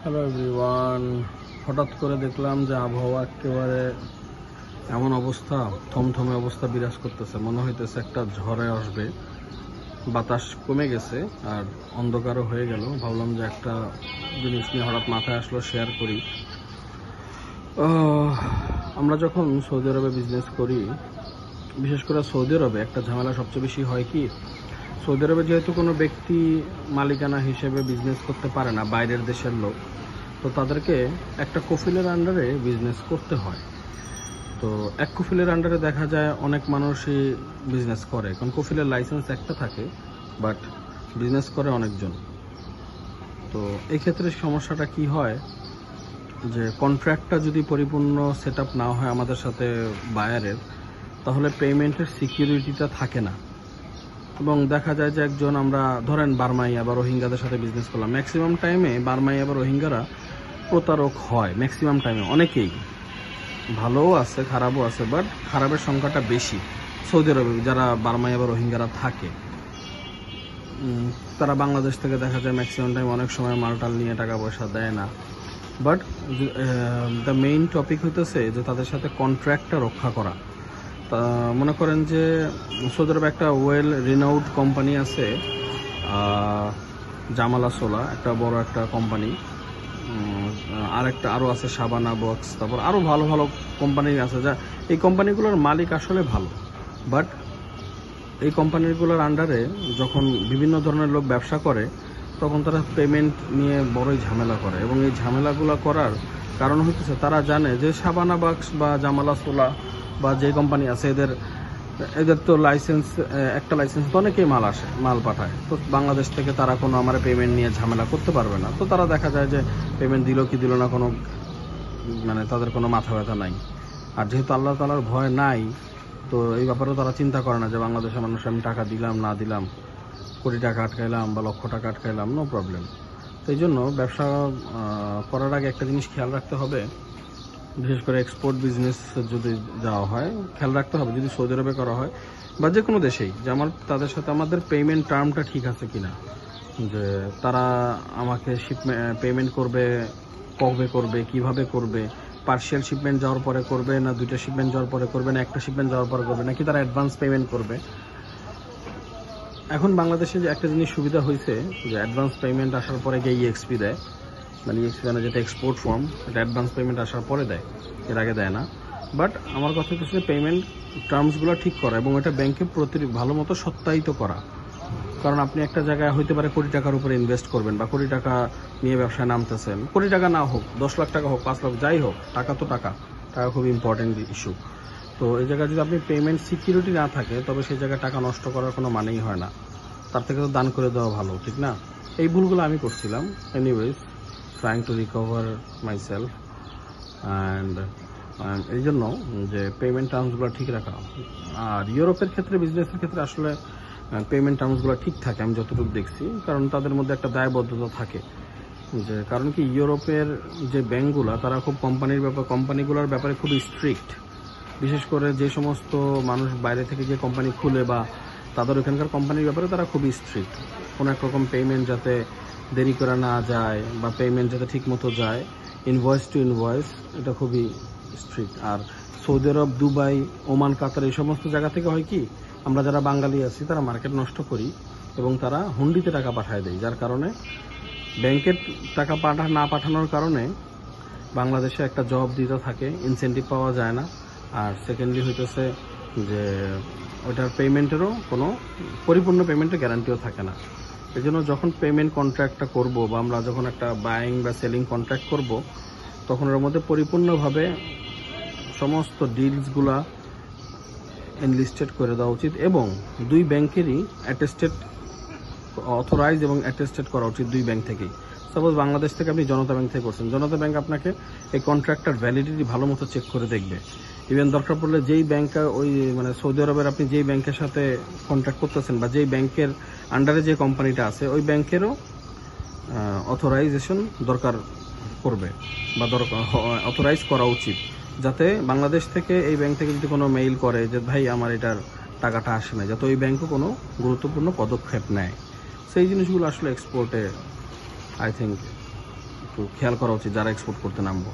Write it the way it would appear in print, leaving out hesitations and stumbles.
Hello everyone, হঠাৎ করে দেখলাম যে আবহাওয়া একেবারে এমন অবস্থা, থমথমে অবস্থা বিরাজ করতেছে। মনে হইতেছে একটা ঝড়ে আসবে। বাতাস কমে গেছে আর অন্ধকারও হয়ে গেল। ভাবলাম যে একটা জিনিস নিয়ে হঠাৎ মাথায় আসলো, শেয়ার করি। আমরা যখন সৌদি আরবে বিজনেস করি, বিশেষ করে সৌদি আরবে একটা ঝামেলা সবচেয়ে বেশি হয় কি, সৌদি আরবে যেহেতু কোনো ব্যক্তি মালিকানা হিসেবে বিজনেস করতে পারে না, বাইরের দেশের লোক, তো তাদেরকে একটা কফিলের আন্ডারে বিজনেস করতে হয়। তো এক কফিলের আন্ডারে দেখা যায় অনেক মানুষই বিজনেস করে, কারণ কফিলের লাইসেন্স একটা থাকে, বাট বিজনেস করে অনেকজন। তো এই ক্ষেত্রে সমস্যাটা কি হয় যে কন্ট্রাক্টটা যদি পরিপূর্ণ সেট আপ না হয় আমাদের সাথে বায়ারের, তাহলে পেমেন্টের সিকিউরিটিটা থাকে না। এবং দেখা যায় যে একজন, আমরা ধরেন বার্মাইয়া বা রোহিঙ্গাদের সাথে বিজনেস করলাম, ম্যাক্সিমাম টাইমে বার্মাইয়া বা রোহিঙ্গারা প্রতারক হয়। ম্যাক্সিমাম টাইমে, অনেকেই ভালোও আছে খারাপও আছে, বাট খারাপের সংখ্যাটা বেশি। সৌদি আরবে যারা বার্মাইয়া বা রোহিঙ্গারা থাকে, তারা বাংলাদেশ থেকে দেখা যায় ম্যাক্সিমাম টাইম অনেক সময় মালটাল নিয়ে টাকা পয়সা দেয় না। বাট দ্য মেইন টপিক হইতেছে যে তাদের সাথে কন্ট্রাক্টটা রক্ষা করা। তা মনে করেন যে সৌদি আরবে একটা ওয়েল রিনাউড কোম্পানি আছে, জামালা সোলা, একটা বড় একটা কোম্পানি। আরও আছে সাবানা বক্স, তারপর আরও ভালো ভালো কোম্পানি আছে, যা এই কোম্পানিগুলোর মালিক আসলে ভালো। বাট এই কোম্পানিগুলোর আন্ডারে যখন বিভিন্ন ধরনের লোক ব্যবসা করে, তখন তারা পেমেন্ট নিয়ে বড়ই ঝামেলা করে। এবং এই ঝামেলাগুলো করার কারণ হচ্ছে তারা জানে যে সাবানা বক্স বা জামালা সোলা বা যে কোম্পানি আছে, এদের তো লাইসেন্স, একটা লাইসেন্স তো অনেকেই মাল পাঠায়। তো বাংলাদেশ থেকে তারা কোনো আমার পেমেন্ট নিয়ে ঝামেলা করতে পারবে না। তো তারা দেখা যায় যে পেমেন্ট দিল কি দিল না, কোনো মানে তাদের কোনো মাথা ব্যথা নাই। আর যেহেতু আল্লাহ তাআলার ভয় নাই, তো এই ব্যাপারেও তারা চিন্তা করে না যে বাংলাদেশের মানুষ আমি টাকা দিলাম না দিলাম, কোটি টাকা আটকাইলাম বা লক্ষ টাকা আটকাইলাম, নো প্রবলেম। তো এই জন্য ব্যবসা করার আগে একটা জিনিস খেয়াল রাখতে হবে, বিশেষ করে এক্সপোর্ট বিজনেস যদি যাওয়া হয়, খেয়াল রাখতে হবে যদি সৌদি আরবে করা হয় বা যে কোনো দেশেই, যে তাদের সাথে আমাদের পেমেন্ট টার্মটা ঠিক আছে কিনা। যে তারা আমাকে পেমেন্ট করবে, কবে করবে, কিভাবে করবে, পার্শিয়াল শিপমেন্ট যাওয়ার পরে করবে না, দুইটা শিপমেন্ট যাওয়ার পরে করবে না, একটা শিপমেন্ট যাওয়ার পরে করবে, নাকি তারা অ্যাডভান্স পেমেন্ট করবে। এখন বাংলাদেশে যে একটা জিনিস সুবিধা হয়েছে, যে অ্যাডভান্স পেমেন্ট আসার পরে গিয়ে ইএক্সপি দেয়, মানে ইএক্সপি মানে যেটা এক্সপোর্ট ফর্ম, এটা অ্যাডভান্স পেমেন্ট আসার পরে দেয়, এর আগে দেয় না। বাট আমার কথা হচ্ছে পেমেন্ট টার্মসগুলো ঠিক করা এবং এটা ব্যাংকে ভালো মতো সত্যায়িত করা। কারণ আপনি একটা জায়গায় হইতে পারে কোটি টাকার উপরে ইনভেস্ট করবেন বা কোটি টাকা নিয়ে ব্যবসায় নামতেছেন, কোটি টাকা না হোক, 10 লাখ টাকা হোক, 5 লাখ, যাই হোক, টাকা তো টাকা, টাকা খুব ইম্পর্টেন্ট ইস্যু। তো এই জায়গায় যদি আপনি পেমেন্ট সিকিউরিটি না থাকে, তবে সেই জায়গায় টাকা নষ্ট করার কোনো মানেই হয় না। তার থেকে তো দান করে দেওয়া ভালো, ঠিক না? এই ভুলগুলো আমি করছিলাম। Anyways, trying to recover my self and এই জন্য যে পেমেন্ট টার্মসগুলো ঠিক রাখা। আর ইউরোপের ক্ষেত্রে, বিজনেসের ক্ষেত্রে আসলে পেমেন্ট টার্মসগুলো ঠিক থাকে আমি যতটুকু দেখছি, কারণ তাদের মধ্যে একটা দায়বদ্ধতা থাকে। যে কারণ কি, ইউরোপের যে ব্যাংকগুলো, তারা খুব কোম্পানিগুলোর ব্যাপারে খুব স্ট্রিক্ট। বিশেষ করে যে সমস্ত মানুষ বাইরে থেকে যে কোম্পানি খুলে বা তাদের ওখানকার কোম্পানির ব্যাপারে তারা খুবই স্ট্রিক্ট। কোনো এক রকম পেমেন্ট যাতে দেরি করা না যায় বা পেমেন্ট যাতে ঠিক মতো যায়, ইনভয়েস টু ইনভয়েস, এটা খুবই স্ট্রিক্ট। আর সৌদি আরব, দুবাই, ওমান, কাতার, এই সমস্ত জায়গা থেকে হয় কি, আমরা যারা বাঙালি আছি তারা মার্কেট নষ্ট করি এবং তারা হুন্ডিতে টাকা পাঠায় দেয়, যার কারণে ব্যাংকের টাকা না পাঠানোর কারণে বাংলাদেশে একটা জব দিতে থাকে, ইনসেন্টিভ পাওয়া যায় না। আর সেকেন্ডলি হইতেছে যে ওইটার পেমেন্টেরও কোনো পরিপূর্ণ পেমেন্টের গ্যারান্টিও থাকে না। এই জন্য যখন পেমেন্ট কন্ট্রাক্টটা করব বা আমরা যখন একটা বাইং বা সেলিং কন্ট্রাক্ট করব, তখন ওর মধ্যে পরিপূর্ণভাবে সমস্ত ডিলসগুলা এনলিস্টেড করে দেওয়া উচিত এবং দুই ব্যাংকেরই অ্যাটেস্টেড, অথরাইজ এবং অ্যাটেস্টেড করা উচিত দুই ব্যাংক থেকেই। সাপোজ বাংলাদেশ থেকে আপনি জনতা ব্যাংক থেকে করছেন, জনতা ব্যাংক আপনাকে এই কন্ট্রাক্টটার ভ্যালিডিটি ভালো মতো চেক করে দেখবে। ইভেন দরকার পড়লে যেই ব্যাংকের মানে সৌদি আরবের আপনি যেই ব্যাংকের সাথে কন্ট্রাক্ট করতেছেন বা যেই ব্যাংকের আন্ডারে যে কোম্পানিটা আছে, ওই ব্যাংকেরও অথরাইজেশন দরকার করবে বা অথরাইজ করা উচিত, যাতে বাংলাদেশ থেকে এই ব্যাংক থেকে যদি কোনো মেইল করে যে ভাই আমার এটার টাকাটা আসে না, যাতে ওই ব্যাংকও কোনো গুরুত্বপূর্ণ পদক্ষেপ নেয়। সেই জিনিসগুলো আসলে এক্সপোর্টে আই থিঙ্ক একটু খেয়াল করা উচিত যারা এক্সপোর্ট করতে নামবো।